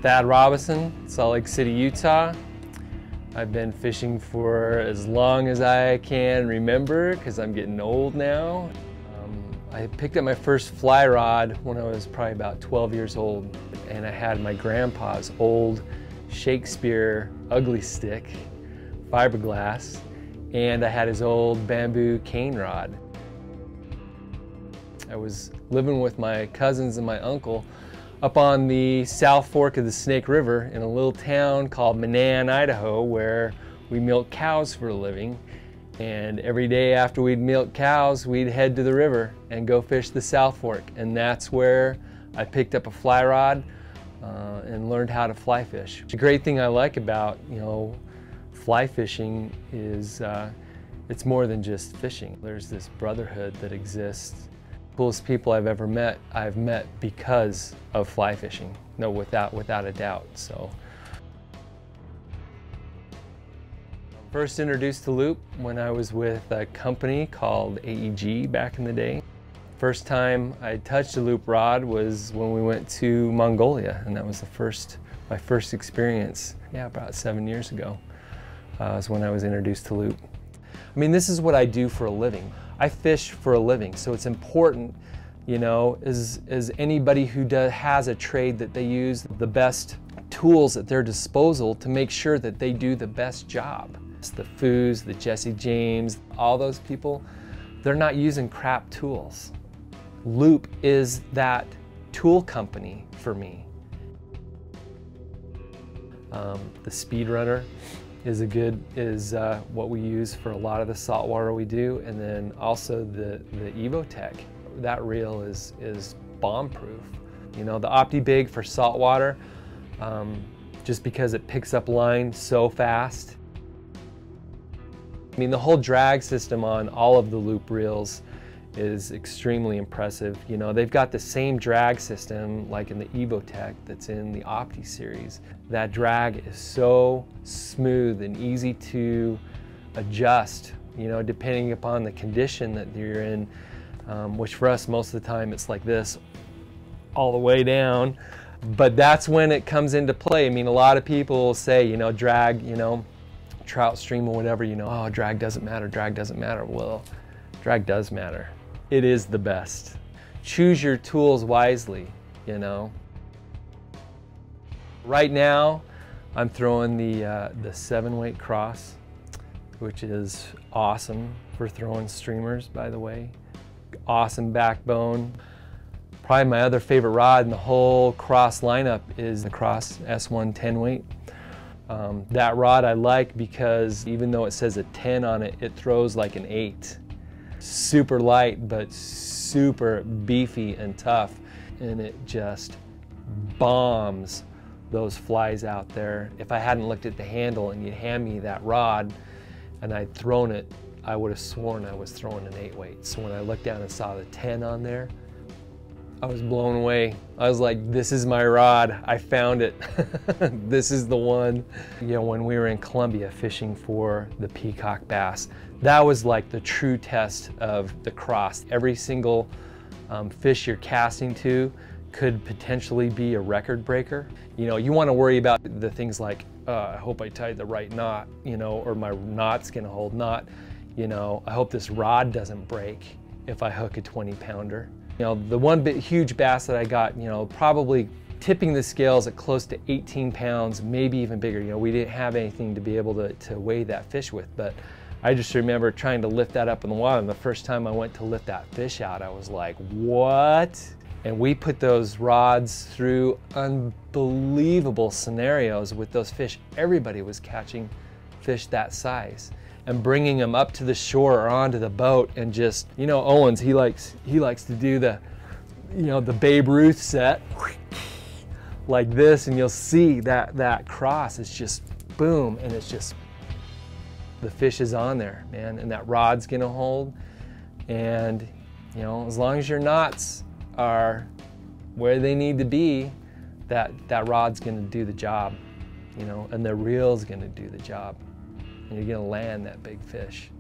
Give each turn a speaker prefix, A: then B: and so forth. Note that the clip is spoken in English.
A: Thad Robison, Salt Lake City, Utah. I've been fishing for as long as I can remember because I'm getting old now. I picked up my first fly rod when I was probably about 12 years old, and I had my grandpa's old Shakespeare ugly stick, fiberglass, and I had his old bamboo cane rod. I was living with my cousins and my uncle up on the South Fork of the Snake River in a little town called Manan, Idaho, where we milk cows for a living. And every day after we'd milk cows, we'd head to the river and go fish the South Fork. And that's where I picked up a fly rod and learned how to fly fish. The great thing I like about, fly fishing is it's more than just fishing. There's this brotherhood that exists. The coolest people I've met because of fly fishing. No, without a doubt. So. First introduced to loop when I was with a company called AEG back in the day. First time I touched a loop rod was when we went to Mongolia, and that was my first experience. Yeah, about 7 years ago was when I was introduced to loop. I mean, this is what I do for a living. I fish for a living, so it's important, as anybody who has a trade, that they use the best tools at their disposal to make sure that they do the best job. The Foos, the Jesse James, all those people, they're not using crap tools. Loop is that tool company for me. The Speedrunner is what we use for a lot of the saltwater we do, and then also the EvoTech. That reel is bomb-proof. The OptiBig for saltwater, just because it picks up line so fast. I mean, the whole drag system on all of the loop reels is extremely impressive. They've got the same drag system like in the EvoTech that's in the Opti series. That drag is so smooth and easy to adjust, depending upon the condition that you're in, which for us most of the time it's like this all the way down. But that's when it comes into play. I mean, a lot of people will say, drag, trout stream or whatever, oh, drag doesn't matter, drag doesn't matter. Well, drag does matter. It is the best. Choose your tools wisely, Right now, I'm throwing the 7-weight cross, which is awesome for throwing streamers, by the way. Awesome backbone. Probably my other favorite rod in the whole cross lineup is the Cross S1 10-weight. That rod I like because even though it says a 10 on it, it throws like an 8. Super light, but super beefy and tough, and it just bombs those flies out there. If I hadn't looked at the handle and you'd hand me that rod and I'd thrown it, I would have sworn I was throwing an 8-weight. So when I looked down and saw the 10 on there, I was blown away. I was like, this is my rod. I found it. This is the one. When we were in Colombia fishing for the peacock bass, that was like the true test of the cross. Every single fish you're casting to could potentially be a record breaker. You want to worry about the things like, I hope I tied the right knot, or my knot's gonna hold. Not, I hope this rod doesn't break if I hook a 20-pounder. The one huge bass that I got, probably tipping the scales at close to 18 pounds, maybe even bigger. We didn't have anything to be able to weigh that fish with, but I just remember trying to lift that up in the water, and the first time I went to lift that fish out, I was like, what? And we put those rods through unbelievable scenarios with those fish. Everybody was catching fish that size and bringing them up to the shore or onto the boat, and just, Owens, he likes to do the, the Babe Ruth set like this, and you'll see that cross is just boom, and it's just, the fish is on there, man, and that rod's gonna hold. And as long as your knots are where they need to be, that rod's gonna do the job, and the reel's gonna do the job. And you're gonna land that big fish.